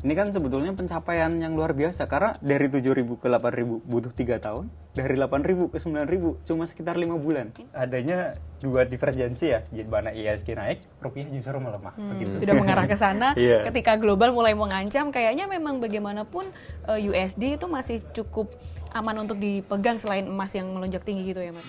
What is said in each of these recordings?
Ini kan sebetulnya pencapaian yang luar biasa karena dari 7.000 ke 8.000 butuh 3 tahun, dari 8.000 ke 9.000 cuma sekitar 5 bulan. Adanya dua divergensi ya, jadi mana IHSG naik, rupiah justru melemah. Begitu. Sudah mengarah ke sana. Iya. Ketika global mulai mengancam, kayaknya memang bagaimanapun USD itu masih cukup aman untuk dipegang selain emas yang melonjak tinggi gitu ya, Mas.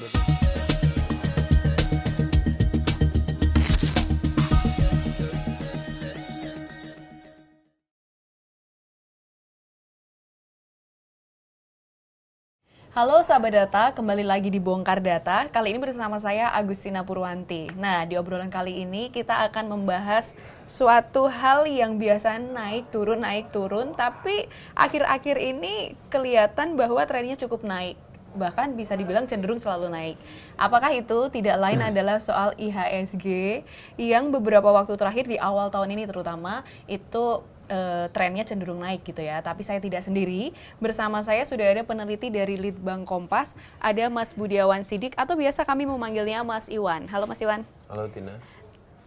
Halo sahabat data, kembali lagi di Bongkar Data. Kali ini bersama saya Agustina Purwanti. Nah, di obrolan kali ini kita akan membahas suatu hal yang biasa naik turun, tapi akhir-akhir ini kelihatan bahwa trennya cukup naik. Bahkan bisa dibilang cenderung selalu naik. Apakah itu? Tidak lain adalah soal IHSG yang beberapa waktu terakhir di awal tahun ini terutama itu trennya cenderung naik gitu ya. Tapi saya tidak sendiri. Bersama saya sudah ada peneliti dari Litbang Kompas, ada Mas Budiawan Sidik atau biasa kami memanggilnya Mas Iwan. Halo Mas Iwan. Halo Tina.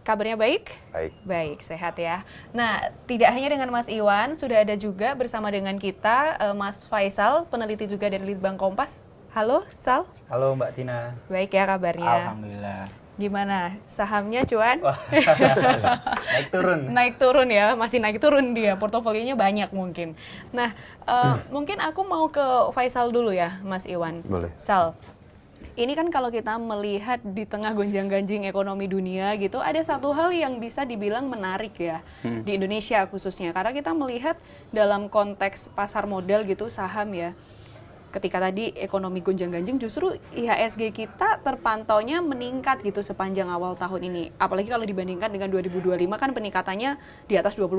Kabarnya baik? Baik. Baik, sehat ya. Nah, tidak hanya dengan Mas Iwan, sudah ada juga bersama dengan kita Mas Faisal, peneliti juga dari Litbang Kompas. Halo, Sal. Halo Mbak Tina. Baik ya kabarnya. Alhamdulillah. Gimana sahamnya, Cuan? Naik turun. Naik turun ya, masih naik turun dia. Portofolionya banyak mungkin. Nah, mungkin aku mau ke Faisal dulu ya, Mas Iwan. Boleh. Sal, ini kan kalau kita melihat di tengah gonjang-ganjing ekonomi dunia gitu, ada satu hal yang bisa dibilang menarik ya di Indonesia khususnya. Karena kita melihat dalam konteks pasar modal gitu, saham ya. Ketika tadi ekonomi gonjang-ganjing, justru IHSG kita terpantaunya meningkat gitu sepanjang awal tahun ini. Apalagi kalau dibandingkan dengan 2025 kan peningkatannya di atas 20%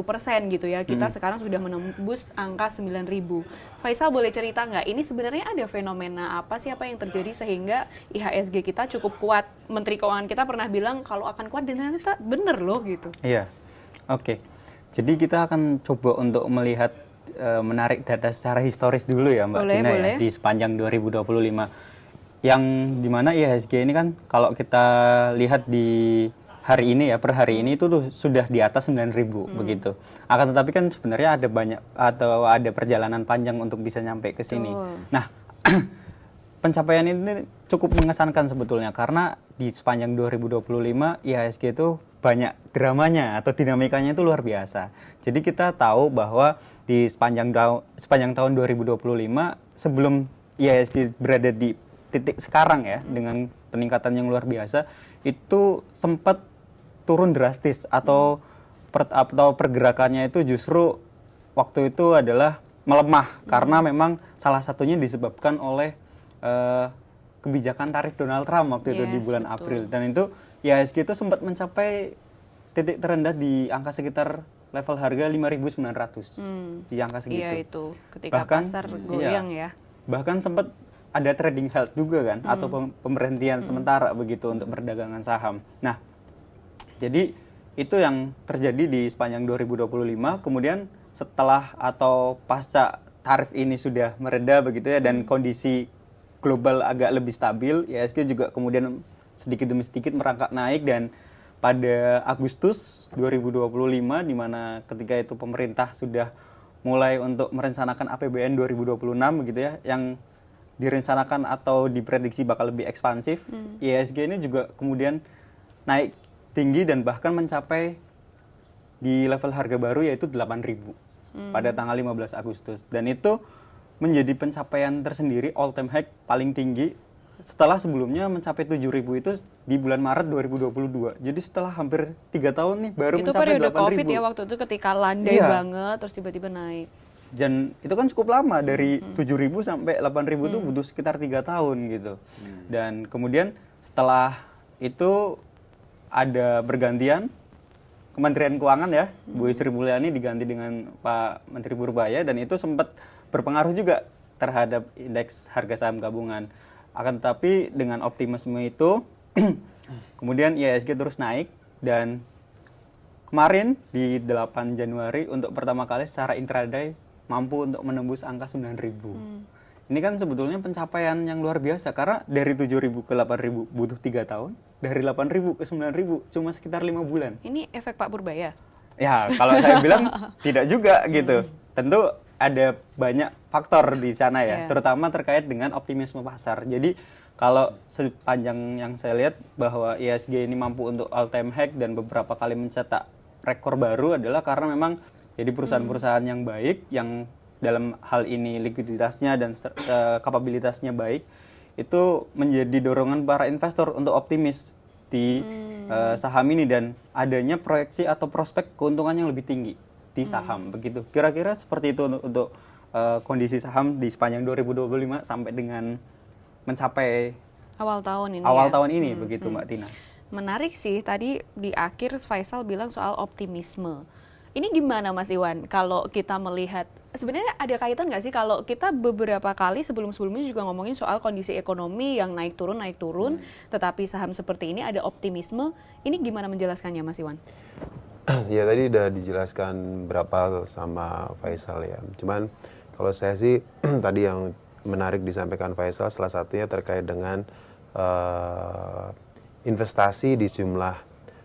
gitu ya. Kita sekarang sudah menembus angka 9.000. Faisal boleh cerita nggak, ini sebenarnya ada fenomena apa sih, apa yang terjadi sehingga IHSG kita cukup kuat? Menteri Keuangan kita pernah bilang kalau akan kuat dan ternyata bener loh gitu. Iya. Oke. Jadi kita akan coba untuk melihat menarik data secara historis dulu ya Mbak Tina ya, di sepanjang 2025 yang dimana IHSG ini kan kalau kita lihat di hari ini ya, per hari ini itu tuh sudah di atas 9.000 begitu. Akan tetapi kan sebenarnya ada banyak atau ada perjalanan panjang untuk bisa nyampe ke sini. Nah, pencapaian ini cukup mengesankan sebetulnya karena di sepanjang 2025 IHSG itu banyak dramanya atau dinamikanya itu luar biasa. Jadi kita tahu bahwa di sepanjang tahun 2025 sebelum IHSG berada di titik sekarang ya dengan peningkatan yang luar biasa itu sempat turun drastis atau pergerakannya itu justru waktu itu adalah melemah karena memang salah satunya disebabkan oleh kebijakan tarif Donald Trump waktu itu di bulan April, dan itu IHSG itu sempat mencapai titik terendah di angka sekitar level harga 5.900 di angka segitu. Iya itu, ketika pasar goyang ya. Bahkan sempat ada trading halt juga kan, atau pemberhentian sementara begitu untuk perdagangan saham. Nah, jadi itu yang terjadi di sepanjang 2025. Kemudian setelah atau pasca tarif ini sudah mereda begitu ya, dan kondisi global agak lebih stabil, IHSG juga kemudian sedikit demi sedikit merangkak naik, dan pada Agustus 2025 di mana ketika itu pemerintah sudah mulai untuk merencanakan APBN 2026 begitu ya, yang direncanakan atau diprediksi bakal lebih ekspansif, IHSG ini juga kemudian naik tinggi dan bahkan mencapai di level harga baru yaitu 8.000 pada tanggal 15 Agustus, dan itu menjadi pencapaian tersendiri, all time high paling tinggi setelah sebelumnya mencapai 7.000 itu di bulan Maret 2022. Jadi setelah hampir 3 tahun nih baru itu mencapai 8.000. Itu periode Covid ya waktu itu, ketika landai banget terus tiba-tiba naik. Dan itu kan cukup lama, dari 7.000 sampai 8.000 itu butuh sekitar 3 tahun gitu. Dan kemudian setelah itu ada bergantian Kementerian Keuangan ya, Bu Sri Mulyani diganti dengan Pak Menteri Purbaya, dan itu sempat berpengaruh juga terhadap indeks harga saham gabungan. Akan tetapi dengan optimisme itu kemudian IHSG terus naik, dan kemarin di 8 Januari untuk pertama kali secara intraday mampu untuk menembus angka 9.000. Ini kan sebetulnya pencapaian yang luar biasa karena dari 7.000 ke 8.000 butuh 3 tahun, dari 8.000 ke 9.000 cuma sekitar 5 bulan. Ini efek Pak Purbaya? Ya, kalau saya bilang tidak juga gitu. Tentu ada banyak faktor di sana ya, terutama terkait dengan optimisme pasar. Jadi kalau sepanjang yang saya lihat bahwa IHSG ini mampu untuk all time high dan beberapa kali mencetak rekor baru adalah karena memang jadi perusahaan-perusahaan yang baik, yang dalam hal ini likuiditasnya dan kapabilitasnya baik, itu menjadi dorongan para investor untuk optimis di saham ini dan adanya proyeksi atau prospek keuntungan yang lebih tinggi di saham begitu. Kira-kira seperti itu untuk kondisi saham di sepanjang 2025 sampai dengan mencapai awal tahun ini begitu Mbak Tina. Menarik sih, tadi di akhir Faisal bilang soal optimisme. Ini gimana Mas Iwan kalau kita melihat, sebenarnya ada kaitan nggak sih kalau kita beberapa kali sebelum-sebelumnya juga ngomongin soal kondisi ekonomi yang naik turun, tetapi saham seperti ini ada optimisme, ini gimana menjelaskannya Mas Iwan? Ya tadi udah dijelaskan berapa sama Faisal ya, cuman kalau saya sih tadi yang menarik disampaikan Faisal salah satunya terkait dengan investasi di sejumlah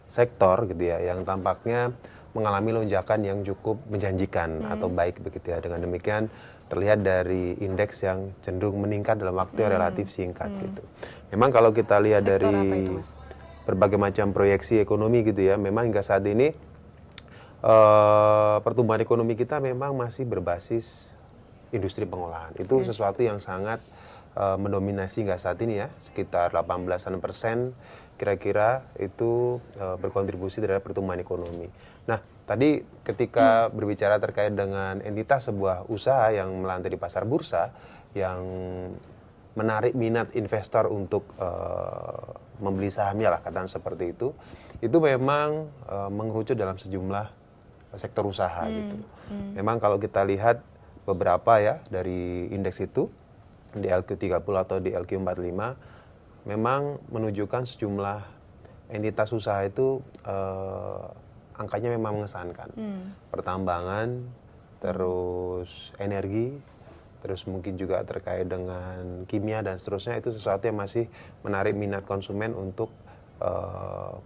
sektor gitu ya, yang tampaknya mengalami lonjakan yang cukup menjanjikan atau baik begitu ya. Dengan demikian terlihat dari indeks yang cenderung meningkat dalam waktu yang relatif singkat gitu. Memang kalau kita lihat sektor dari apa itu, Mas? Berbagai macam proyeksi ekonomi gitu ya, memang hingga saat ini pertumbuhan ekonomi kita memang masih berbasis industri pengolahan. Itu sesuatu yang sangat mendominasi hingga saat ini ya, sekitar 18% kira-kira itu berkontribusi terhadap pertumbuhan ekonomi. Nah, tadi ketika berbicara terkait dengan entitas sebuah usaha yang melantai di pasar bursa, yang menarik minat investor untuk membeli sahamnya lah, katakan seperti itu memang mengerucut dalam sejumlah sektor usaha gitu. Memang kalau kita lihat beberapa ya dari indeks itu, di LQ30 atau di LQ45, memang menunjukkan sejumlah entitas usaha itu angkanya memang mengesankan. Pertambangan, terus energi, terus mungkin juga terkait dengan kimia dan seterusnya, itu sesuatu yang masih menarik minat konsumen untuk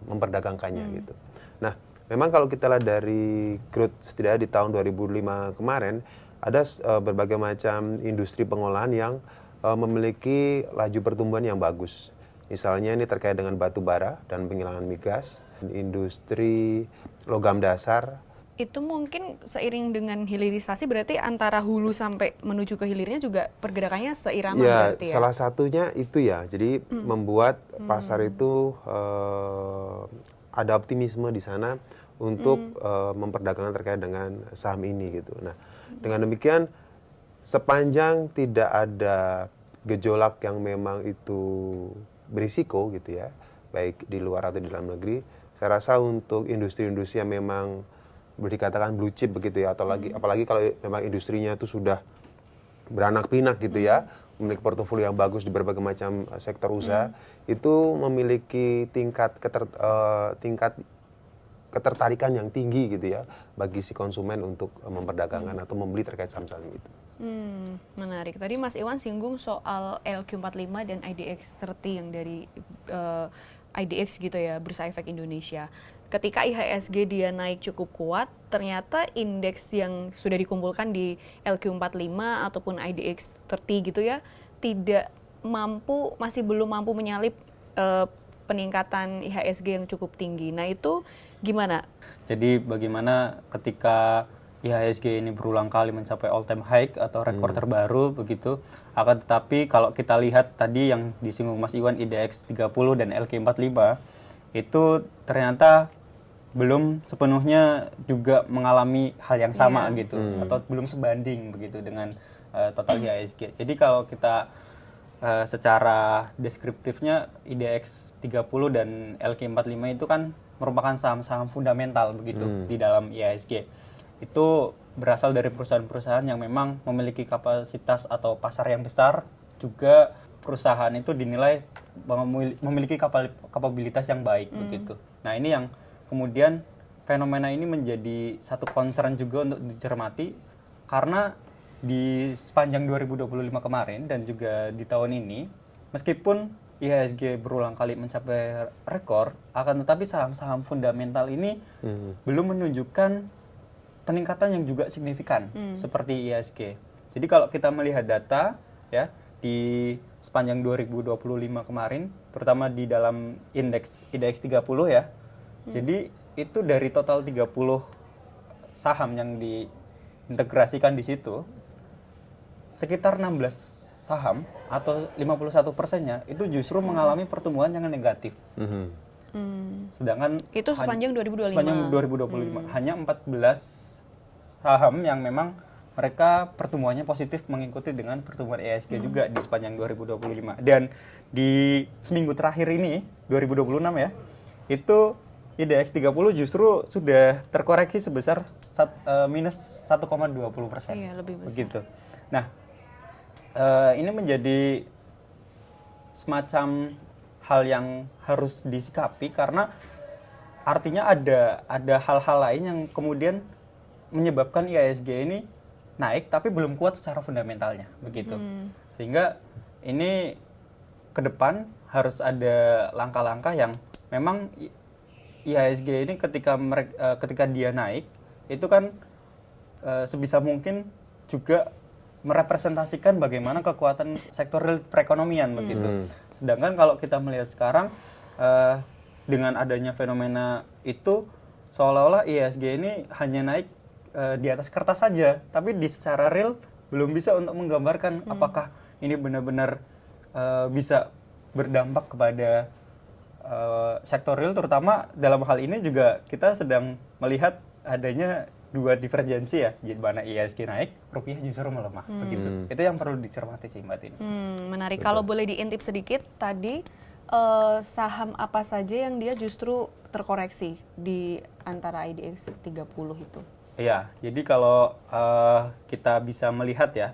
memperdagangkannya gitu. Nah, memang kalau kita lihat dari growth setidaknya di tahun 2005 kemarin, ada berbagai macam industri pengolahan yang memiliki laju pertumbuhan yang bagus. Misalnya ini terkait dengan batu bara dan penghilangan migas, industri logam dasar. Itu mungkin seiring dengan hilirisasi, berarti antara hulu sampai menuju ke hilirnya juga pergerakannya seirama Ya, berarti ya? salah satunya itu ya. Jadi membuat pasar itu ada optimisme di sana untuk memperdagangkan terkait dengan saham ini gitu. Nah, dengan demikian sepanjang tidak ada gejolak yang memang itu berisiko gitu ya, baik di luar atau di dalam negeri, saya rasa untuk industri-industri yang memang boleh dikatakan blue chip begitu ya, atau apalagi kalau memang industrinya itu sudah beranak pinak gitu ya, memiliki portofolio yang bagus di berbagai macam sektor usaha, itu memiliki tingkat ketertarikan yang tinggi gitu ya bagi si konsumen untuk memperdagangkan atau membeli terkait saham-saham itu. Menarik. Tadi Mas Iwan singgung soal LQ45 dan IDX 30 yang dari IDX gitu ya, Bursa Efek Indonesia. Ketika IHSG dia naik cukup kuat, ternyata indeks yang sudah dikumpulkan di LQ45 ataupun IDX 30 gitu ya, masih belum mampu menyalip peningkatan IHSG yang cukup tinggi. Nah itu gimana? Jadi bagaimana ketika IHSG ini berulang kali mencapai all time high atau rekor terbaru begitu, akan tetapi kalau kita lihat tadi yang disinggung Mas Iwan, IDX 30 dan LQ45 itu ternyata belum sepenuhnya juga mengalami hal yang sama gitu, atau belum sebanding begitu dengan total IHSG. Jadi kalau kita secara deskriptifnya IDX 30 dan LQ45 itu kan merupakan saham-saham fundamental begitu di dalam IHSG. Itu berasal dari perusahaan-perusahaan yang memang memiliki kapasitas atau pasar yang besar, juga perusahaan itu dinilai memiliki kapabilitas yang baik begitu. Nah, ini yang kemudian fenomena ini menjadi satu concern juga untuk dicermati, karena di sepanjang 2025 kemarin dan juga di tahun ini, meskipun IHSG berulang kali mencapai rekor, akan tetapi saham-saham fundamental ini belum menunjukkan peningkatan yang juga signifikan seperti IHSG. Jadi kalau kita melihat data ya di sepanjang 2025 kemarin, terutama di dalam indeks IDX 30 ya. Jadi itu dari total 30 saham yang diintegrasikan di situ, sekitar 16 saham atau 51%-nya itu justru mengalami pertumbuhan yang negatif. Sedangkan itu sepanjang 2025. Sepanjang 2025 hanya 14 saham yang memang mereka pertumbuhannya positif mengikuti dengan pertumbuhan IHSG juga di sepanjang 2025. Dan di seminggu terakhir ini 2026 ya, itu IDX 30 justru sudah terkoreksi sebesar minus 1,20%. Iya, lebih besar. Begitu. Nah, ini menjadi semacam hal yang harus disikapi karena artinya ada hal-hal lain yang kemudian menyebabkan IHSG ini naik tapi belum kuat secara fundamentalnya begitu. Sehingga ini ke depan harus ada langkah-langkah yang memang IHSG ini ketika dia naik itu kan sebisa mungkin juga merepresentasikan bagaimana kekuatan sektor real perekonomian begitu. Sedangkan kalau kita melihat sekarang dengan adanya fenomena itu seolah-olah IHSG ini hanya naik di atas kertas saja, tapi di secara real belum bisa untuk menggambarkan apakah ini benar-benar bisa berdampak kepada sektor real, terutama dalam hal ini juga kita sedang melihat adanya dua divergensi ya, di mana IHSG naik, rupiah justru melemah, begitu. Itu yang perlu dicermati sih Mbak Tini. Menarik. Kalau boleh diintip sedikit, tadi saham apa saja yang dia justru terkoreksi di antara IDX 30 itu? Iya, jadi kalau kita bisa melihat ya,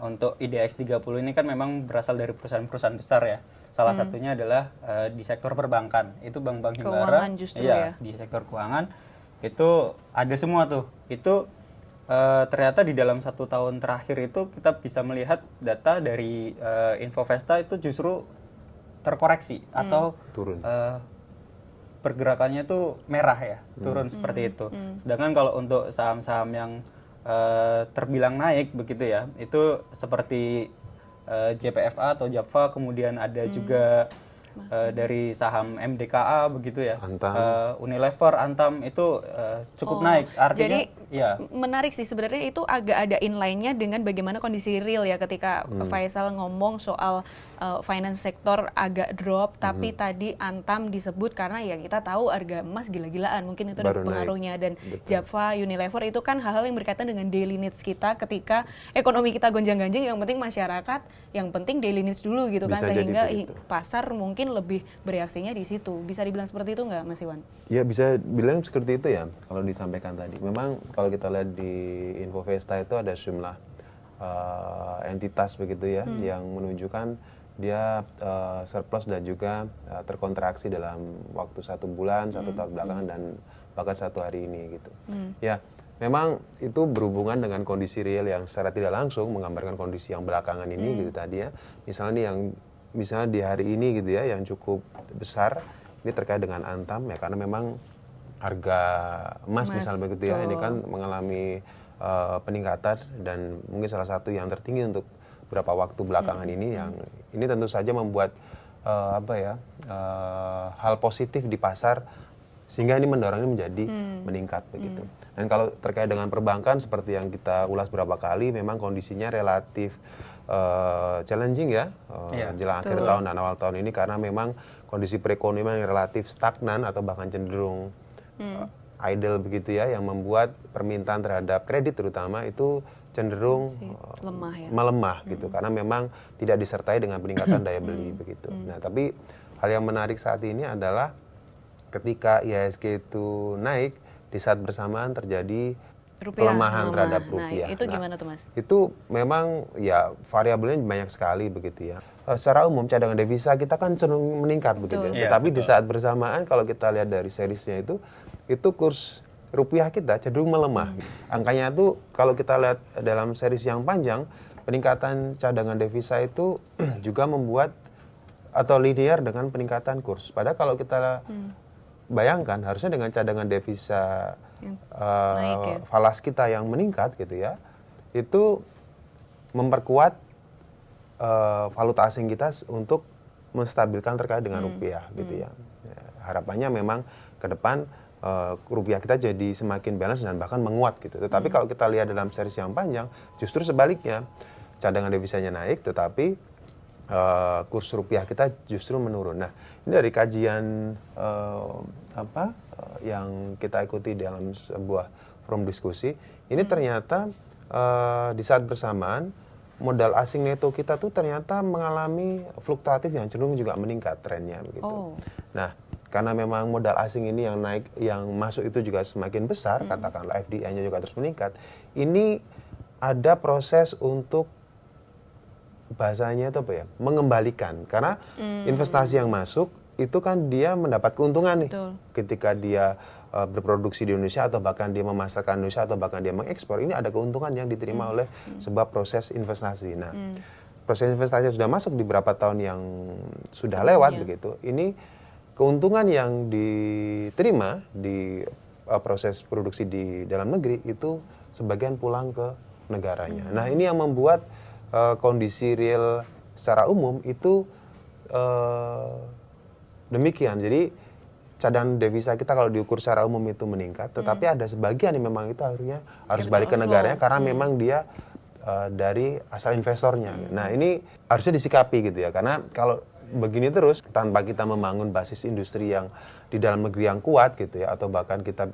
untuk IDX 30 ini kan memang berasal dari perusahaan-perusahaan besar ya. Salah satunya adalah di sektor perbankan, itu bank-bank himbara. Keuangan justru ya? Di sektor keuangan. Itu ada semua tuh. Itu ternyata di dalam 1 tahun terakhir itu kita bisa melihat data dari Infovesta itu justru terkoreksi atau turun. Pergerakannya tuh merah ya, turun seperti itu. Sedangkan kalau untuk saham-saham yang terbilang naik begitu ya, itu seperti JPFA atau Japfa, kemudian ada juga dari saham MDKA begitu ya, Unilever, Antam itu cukup naik. Artinya, jadi menarik sih sebenarnya, itu agak ada inline-nya dengan bagaimana kondisi real ya, ketika Faisal ngomong soal finance sektor agak drop, tapi tadi Antam disebut karena ya kita tahu harga emas gila-gilaan, mungkin itu ada pengaruhnya. Dan Japfa, Unilever itu kan hal-hal yang berkaitan dengan daily needs kita ketika ekonomi kita gonjang-ganjing, yang penting masyarakat, yang penting daily needs dulu gitu kan, sehingga pasar mungkin lebih bereaksinya di situ. Bisa dibilang seperti itu nggak, Mas Iwan? Ya, bisa bilang seperti itu ya, kalau disampaikan tadi. Memang kalau kita lihat di Infovesta itu ada sejumlah entitas begitu ya, yang menunjukkan dia surplus dan juga terkontraksi dalam waktu 1 bulan, 1 tahun belakangan, dan bahkan 1 hari ini gitu. Ya, memang itu berhubungan dengan kondisi real yang secara tidak langsung menggambarkan kondisi yang belakangan ini gitu tadi ya. Misalnya di hari ini gitu ya, yang cukup besar ini terkait dengan Antam ya, karena memang harga emas misalnya begitu ya, ini kan mengalami peningkatan dan mungkin salah satu yang tertinggi untuk beberapa waktu belakangan ini, yang ini tentu saja membuat hal positif di pasar, sehingga ini mendorongnya menjadi meningkat begitu. Dan kalau terkait dengan perbankan seperti yang kita ulas beberapa kali, memang kondisinya relatif challenging ya, jelang akhir tahun dan awal tahun ini, karena memang kondisi perekonomian yang relatif stagnan atau bahkan cenderung idle begitu ya, yang membuat permintaan terhadap kredit terutama itu cenderung melemah gitu, karena memang tidak disertai dengan peningkatan daya beli begitu. Nah, tapi hal yang menarik saat ini adalah ketika IHSG itu naik, di saat bersamaan terjadi pelemahan terhadap rupiah. Nah, itu gimana tuh Mas? Itu memang ya variabelnya banyak sekali begitu ya. Secara umum cadangan devisa kita kan cenderung meningkat begitu ya. Tetapi di saat bersamaan kalau kita lihat dari serisnya itu kurs rupiah kita cenderung melemah. Angkanya itu kalau kita lihat dalam series yang panjang, peningkatan cadangan devisa itu juga membuat atau linear dengan peningkatan kurs. Padahal kalau kita bayangkan harusnya dengan cadangan devisa falas kita yang meningkat gitu ya, itu memperkuat valuta asing kita untuk menstabilkan terkait dengan rupiah gitu ya. Harapannya memang ke depan rupiah kita jadi semakin balance dan bahkan menguat gitu. Tetapi kalau kita lihat dalam series yang panjang, justru sebaliknya, cadangan devisanya naik, tetapi kurs rupiah kita justru menurun. Nah, ini dari kajian yang kita ikuti dalam sebuah forum diskusi, ini ternyata di saat bersamaan modal asing neto kita tuh ternyata mengalami fluktuatif yang cenderung juga meningkat trennya begitu. Nah, karena memang modal asing ini yang naik, yang masuk itu juga semakin besar, katakanlah FDI-nya juga terus meningkat. Ini ada proses untuk bahasanya itu apa ya, mengembalikan, karena investasi yang masuk itu kan dia mendapat keuntungan nih. Betul. Ketika dia berproduksi di Indonesia atau bahkan dia memasarkan Indonesia atau bahkan dia mengekspor, ini ada keuntungan yang diterima oleh sebuah proses investasi. Nah, proses investasi sudah masuk di beberapa tahun yang sudah lewat begitu. Ini keuntungan yang diterima di proses produksi di dalam negeri itu sebagian pulang ke negaranya. Nah, ini yang membuat kondisi real secara umum itu demikian. Jadi cadangan devisa kita kalau diukur secara umum itu meningkat, tetapi ada sebagian yang memang itu akhirnya harus balik ke negaranya karena memang dia dari asal investornya. Nah, ini harusnya disikapi gitu ya, karena kalau begini terus tanpa kita membangun basis industri yang di dalam negeri yang kuat gitu ya, atau bahkan kita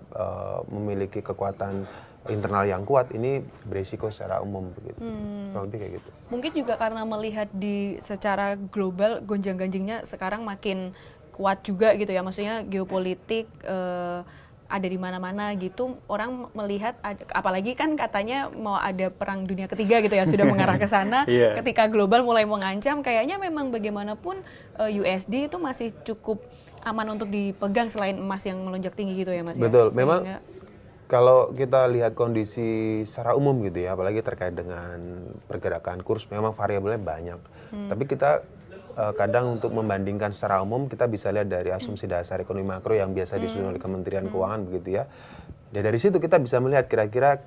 memiliki kekuatan internal yang kuat, ini berisiko secara umum begitu. Lebih kayak gitu. Mungkin juga karena melihat di secara global gonjang-ganjingnya sekarang makin kuat juga gitu ya, maksudnya geopolitik ada di mana-mana gitu, orang melihat apalagi kan katanya mau ada perang dunia ketiga gitu ya, sudah mengarah ke sana. Ketika global mulai mengancam, kayaknya memang bagaimanapun USD itu masih cukup aman untuk dipegang selain emas yang melonjak tinggi gitu ya Mas. Betul, memang kalau kita lihat kondisi secara umum gitu ya, apalagi terkait dengan pergerakan kurs, memang variabelnya banyak. Tapi kita kadang untuk membandingkan secara umum, kita bisa lihat dari asumsi dasar ekonomi makro yang biasa disusun oleh Kementerian Keuangan begitu ya. Dan dari situ kita bisa melihat kira-kira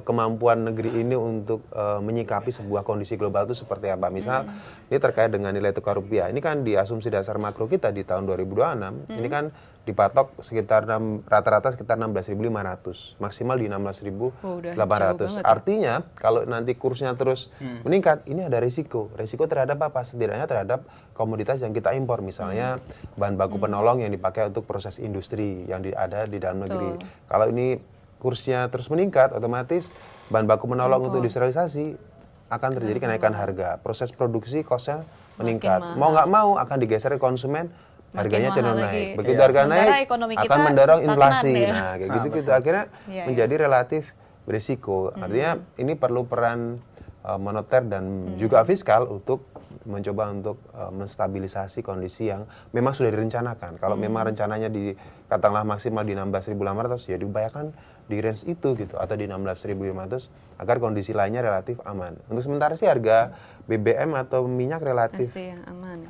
kemampuan negeri ini untuk menyikapi sebuah kondisi global itu seperti apa. Misal ini terkait dengan nilai tukar rupiah. Ini kan di asumsi dasar makro kita di tahun 2026, ini kan dipatok sekitar rata-rata sekitar 16.500, maksimal di 16.800. Artinya kalau nanti kursnya terus meningkat, ini ada risiko. Risiko terhadap apa? Setidaknya terhadap komoditas yang kita impor, misalnya bahan baku penolong yang dipakai untuk proses industri yang ada di dalam negeri. Kalau ini kursnya terus meningkat, otomatis bahan baku penolong untuk industrialisasi akan terjadi kenaikan harga. Proses produksi kosnya meningkat. Mau nggak mau akan digeser ke konsumen, harganya cenderung naik. Begitu harga naik, akan mendorong inflasi. Nah, kayak gitu-gitu akhirnya menjadi relatif berisiko. Artinya ini perlu peran moneter dan juga fiskal untuk mencoba untuk menstabilisasi kondisi yang memang sudah direncanakan. Kalau memang rencananya katakanlah maksimal di 16.800, ya diupayakan di range itu gitu, atau di 16.500 agar kondisi lainnya relatif aman. Untuk sementara sih harga BBM atau minyak relatif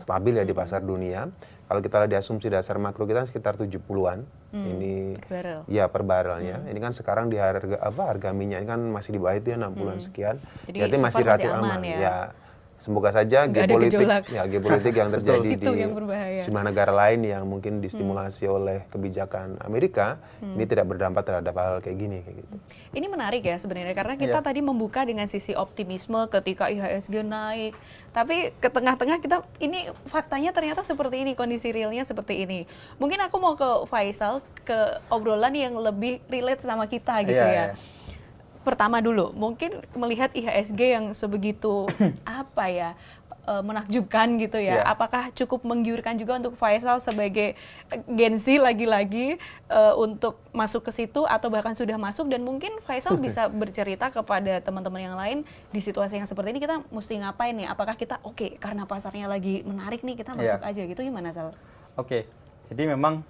stabil ya di pasar dunia. Kalau kita lihat di asumsi dasar makro kita sekitar 70-an. Ini per barrel. Ya per barrelnya. Ini kan sekarang di harga minyak ini kan masih di bawah itu ya 60-an sekian. Jadi masih relatif aman ya. Semoga saja geopolitik yang terjadi di sejumlah negara lain yang mungkin distimulasi oleh kebijakan Amerika ini tidak berdampak terhadap hal kayak gini kayak gitu. Ini menarik ya sebenarnya karena kita tadi membuka dengan sisi optimisme ketika IHSG naik, tapi ke tengah-tengah kita ini faktanya ternyata seperti ini, kondisi realnya seperti ini. Mungkin aku mau ke Faisal, ke obrolan yang lebih relate sama kita gitu ya. Pertama dulu, mungkin melihat IHSG yang sebegitu apa ya, menakjubkan gitu ya. Apakah cukup menggiurkan juga untuk Faisal sebagai Gen Z lagi-lagi untuk masuk ke situ atau bahkan sudah masuk, dan mungkin Faisal bisa bercerita kepada teman-teman yang lain di situasi yang seperti ini kita mesti ngapain nih? Apakah kita karena pasarnya lagi menarik nih kita masuk aja gitu, gimana Sal? Jadi memang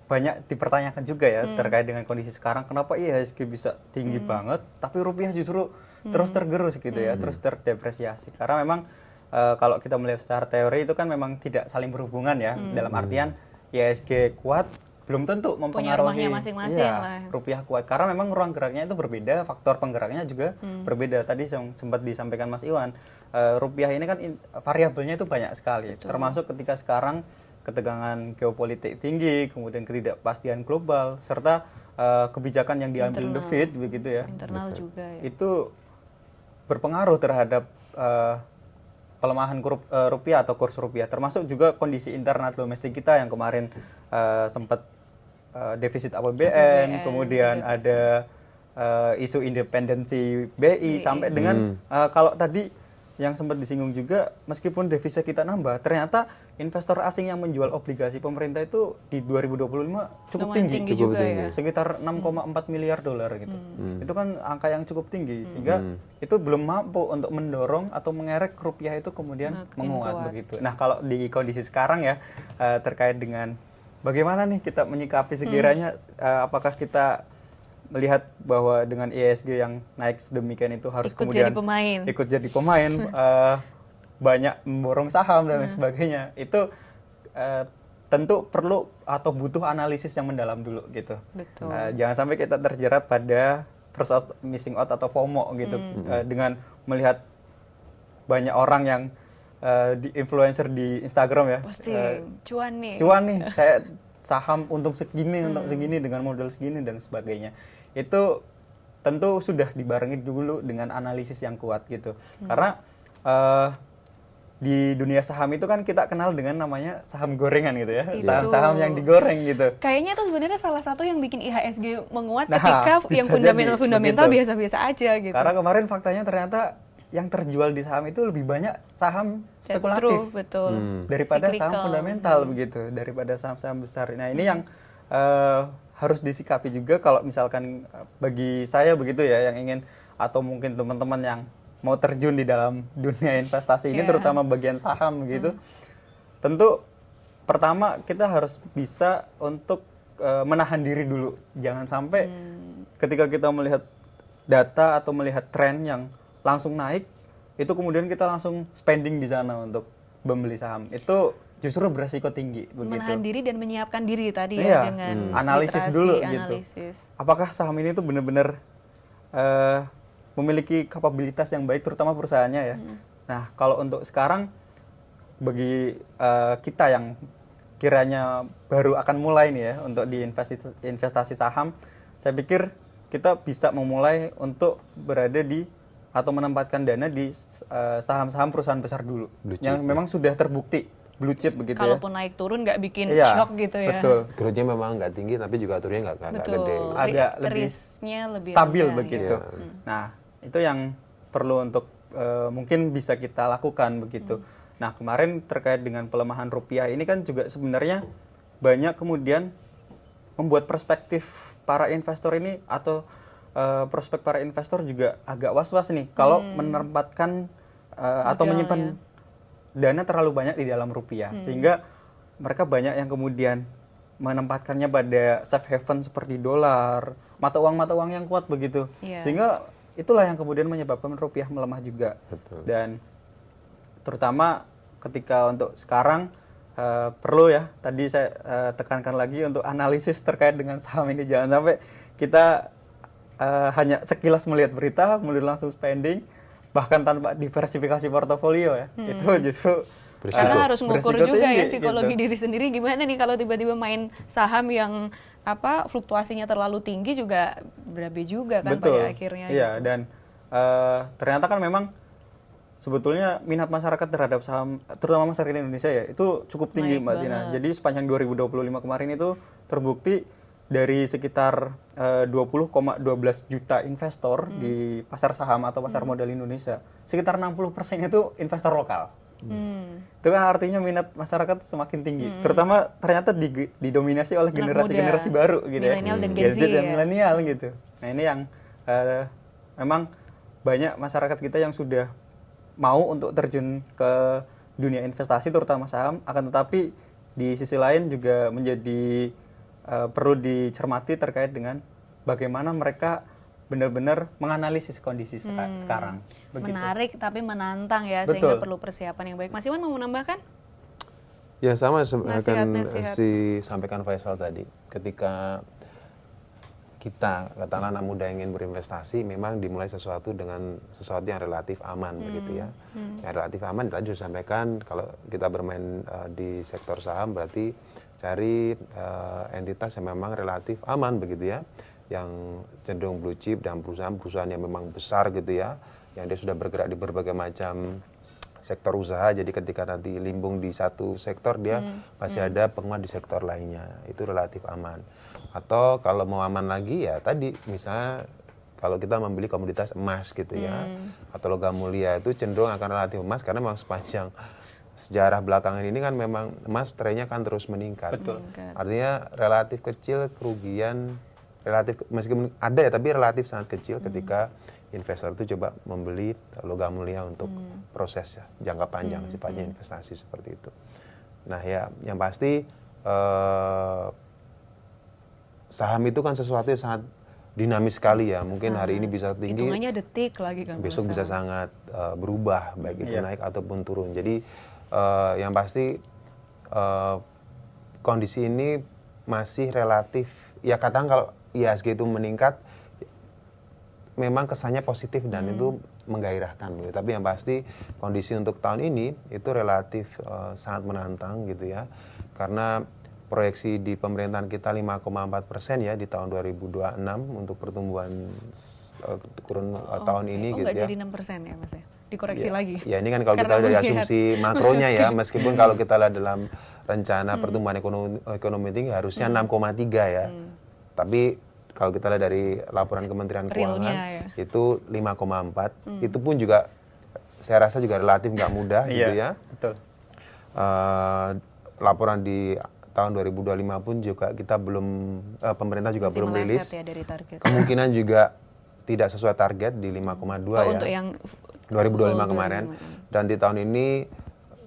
banyak dipertanyakan juga ya terkait dengan kondisi sekarang, kenapa IHSG bisa tinggi banget tapi rupiah justru terus tergerus gitu ya, terus terdepresiasi, karena memang kalau kita melihat secara teori itu kan memang tidak saling berhubungan ya. Dalam artian IHSG kuat belum tentu mempengaruhi masing-masing lah. rupiah kuat, karena memang ruang geraknya itu berbeda, faktor penggeraknya juga berbeda. Tadi yang sempat disampaikan Mas Iwan, rupiah ini kan variabelnya itu banyak sekali. Betul. Termasuk ketika sekarang ketegangan geopolitik tinggi, kemudian ketidakpastian global, serta kebijakan yang diambil the Fed begitu ya. Internal juga ya. Itu berpengaruh terhadap pelemahan rupiah atau kurs rupiah, termasuk juga kondisi internal domestik kita yang kemarin sempat defisit APBN, kemudian ada isu independensi BI, sampai dengan kalau tadi yang sempat disinggung juga, meskipun devisa kita nambah, ternyata investor asing yang menjual obligasi pemerintah itu di 2025 cukup tinggi juga ya. Sekitar 6,4 miliar dolar gitu. Itu kan angka yang cukup tinggi, sehingga itu belum mampu untuk mendorong atau mengerek rupiah itu kemudian menguat begitu. Nah, kalau di kondisi sekarang ya, terkait dengan bagaimana nih kita menyikapi sekiranya apakah kita melihat bahwa dengan IHSG yang naik sedemikian itu harus ikut kemudian jadi pemain, banyak memborong saham dan lain sebagainya, itu tentu perlu atau butuh analisis yang mendalam dulu gitu. Betul. Jangan sampai kita terjerat pada first out, missing out atau FOMO gitu, dengan melihat banyak orang yang di influencer di Instagram ya, cuan nih kayak saham untung segini, untuk segini dengan modal segini dan sebagainya. Itu tentu sudah dibarengi dulu dengan analisis yang kuat gitu. Karena di dunia saham itu kan kita kenal dengan namanya saham gorengan gitu ya, saham-saham yang digoreng gitu. Kayaknya itu sebenarnya salah satu yang bikin IHSG menguat ketika yang fundamental biasa-biasa aja gitu. Karena kemarin faktanya ternyata yang terjual di saham itu lebih banyak saham spekulatif, daripada saham fundamental begitu, daripada saham-saham besar. Nah, ini yang harus disikapi juga kalau misalkan bagi saya begitu ya, yang ingin atau mungkin teman-teman yang mau terjun di dalam dunia investasi ini, terutama bagian saham gitu. Tentu pertama kita harus bisa untuk menahan diri dulu. Jangan sampai ketika kita melihat data atau melihat tren yang langsung naik, itu kemudian kita langsung spending di sana untuk membeli saham. Itu justru beresiko tinggi begitu. Menahan diri dan menyiapkan diri tadi ya, dengan analisis dulu gitu. Apakah saham ini tuh benar-benar memiliki kapabilitas yang baik, terutama perusahaannya ya. Nah, kalau untuk sekarang bagi kita yang kiranya baru akan mulai nih ya untuk di investasi saham, saya pikir kita bisa memulai untuk berada di atau menempatkan dana di saham-saham perusahaan besar dulu yang memang sudah terbukti blue chip begitu. Kalaupun naik turun nggak bikin shock gitu ya. Betul. Growth-nya memang nggak tinggi, tapi juga turunnya nggak gede. Agak lebih risknya lebih stabil rendah, begitu. Nah, itu yang perlu untuk mungkin bisa kita lakukan begitu. Nah, kemarin terkait dengan pelemahan rupiah ini kan juga sebenarnya banyak kemudian membuat perspektif para investor ini atau prospek para investor juga agak was-was nih kalau menempatkan atau menyimpan dana terlalu banyak di dalam rupiah, sehingga mereka banyak yang kemudian menempatkannya pada safe haven seperti dolar, mata uang yang kuat begitu, sehingga itulah yang kemudian menyebabkan rupiah melemah juga. Betul. Dan terutama ketika untuk sekarang perlu ya, tadi saya tekankan lagi untuk analisis terkait dengan saham ini, jangan sampai kita hanya sekilas melihat berita kemudian langsung spending, bahkan tanpa diversifikasi portofolio ya. Itu justru karena harus ngukur juga ya psikologi diri sendiri, gimana nih kalau tiba-tiba main saham yang fluktuasinya terlalu tinggi juga berabe juga kan pada akhirnya. Iya, gitu. Dan ternyata kan memang sebetulnya minat masyarakat terhadap saham, terutama masyarakat Indonesia ya, itu cukup tinggi Mbak Tina. Jadi sepanjang 2025 kemarin itu terbukti dari sekitar 20,12 juta investor di pasar saham atau pasar modal Indonesia, sekitar 60% itu investor lokal. Itu kan artinya minat masyarakat semakin tinggi, terutama ternyata didominasi oleh generasi-generasi baru gitu ya, milenial dan Gen Z dan milenial gitu. Nah, ini yang memang banyak masyarakat kita yang sudah mau untuk terjun ke dunia investasi terutama saham, akan tetapi di sisi lain juga menjadi perlu dicermati terkait dengan bagaimana mereka benar-benar menganalisis kondisi sekarang. Begitu. Menarik tapi menantang ya, sehingga perlu persiapan yang baik. Mas Iwan mau menambahkan? Ya sama Nasihat. sampaikan Faisal tadi, ketika kita katakanlah anak muda yang ingin berinvestasi, memang dimulai sesuatu dengan sesuatu yang relatif aman begitu ya. Yang relatif aman tadi sudah sampaikan, kalau kita bermain di sektor saham berarti cari entitas yang memang relatif aman begitu ya, yang cenderung blue chip dan perusahaan-perusahaan yang memang besar gitu ya, yang dia sudah bergerak di berbagai macam sektor usaha, jadi ketika nanti limbung di satu sektor dia masih ada penguat di sektor lainnya, itu relatif aman. Atau kalau mau aman lagi ya tadi misalnya kalau kita membeli komoditas emas gitu ya, atau logam mulia, itu cenderung akan relatif emas karena memang sepanjang sejarah belakangan ini kan memang emas trennya kan terus meningkat. Betul. Artinya relatif kecil kerugian, relatif meskipun ada ya tapi relatif sangat kecil ketika investor itu coba membeli logam mulia untuk proses ya, jangka panjang sifatnya investasi seperti itu. Nah ya yang pasti saham itu kan sesuatu yang sangat dinamis sekali ya. Mungkin hari ini bisa tinggi, hitungannya detik lagi kan, besok bisa sangat berubah baik itu naik ataupun turun. Jadi yang pasti kondisi ini masih relatif ya, katakan kalau IHSG itu meningkat memang kesannya positif dan itu menggairahkan gitu. Tapi yang pasti kondisi untuk tahun ini itu relatif sangat menantang gitu ya, karena proyeksi di pemerintahan kita 5,4% ya di tahun 2026 untuk pertumbuhan kurun tahun ini gitu ya. Jadi 6% ya Mas ya? Dikoreksi lagi? Ya ini kan kalau kita lihat dari asumsi makronya ya, meskipun kalau kita lihat dalam rencana pertumbuhan ekonomi tinggi harusnya 6,3 ya. Tapi kalau kita lihat dari laporan Kementerian Keuangan itu 5,4, itu pun juga saya rasa juga relatif nggak mudah gitu ya. Betul. Laporan di tahun 2025 pun juga kita belum, pemerintah juga belum rilis. Ya dari target. Kemungkinan juga tidak sesuai target di 5,2 ya. Untuk yang 2025 kemarin. Dan di tahun ini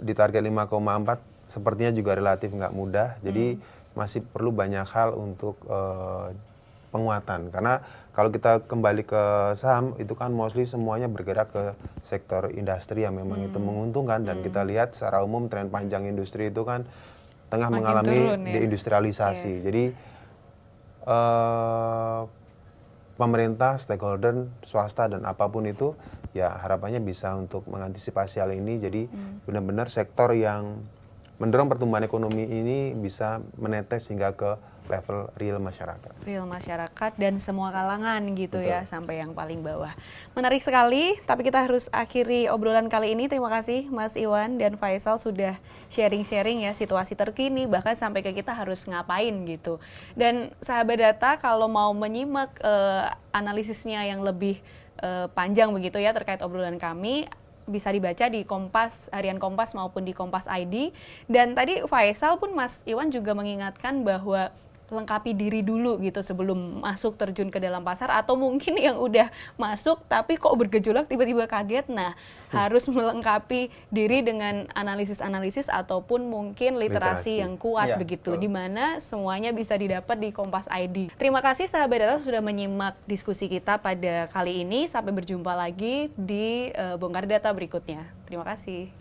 di target 5,4 sepertinya juga relatif nggak mudah. Jadi masih perlu banyak hal untuk penguatan, karena kalau kita kembali ke saham itu kan mostly semuanya bergerak ke sektor industri yang memang itu menguntungkan, dan kita lihat secara umum tren panjang industri itu kan tengah mengalami deindustrialisasi. Jadi pemerintah, stakeholder, swasta dan apapun itu ya harapannya bisa untuk mengantisipasi hal ini. Jadi benar-benar sektor yang mendorong pertumbuhan ekonomi ini bisa menetes hingga ke level real masyarakat. Real masyarakat dan semua kalangan gitu. Betul. Ya, sampai yang paling bawah. Menarik sekali, tapi kita harus akhiri obrolan kali ini. Terima kasih Mas Iwan dan Faisal sudah sharing-sharing ya situasi terkini, bahkan sampai ke kita harus ngapain gitu. Dan sahabat data kalau mau menyimak analisisnya yang lebih panjang begitu ya terkait obrolan kami, bisa dibaca di Kompas, Harian Kompas maupun di Kompas ID. Dan tadi Faisal pun Mas Iwan juga mengingatkan bahwa lengkapi diri dulu gitu sebelum masuk terjun ke dalam pasar, atau mungkin yang udah masuk tapi kok bergejolak tiba-tiba kaget. Nah, harus melengkapi diri dengan analisis-analisis ataupun mungkin literasi yang kuat begitu, di mana semuanya bisa didapat di Kompas ID. Terima kasih sahabat data sudah menyimak diskusi kita pada kali ini. Sampai berjumpa lagi di Bongkar Data berikutnya. Terima kasih.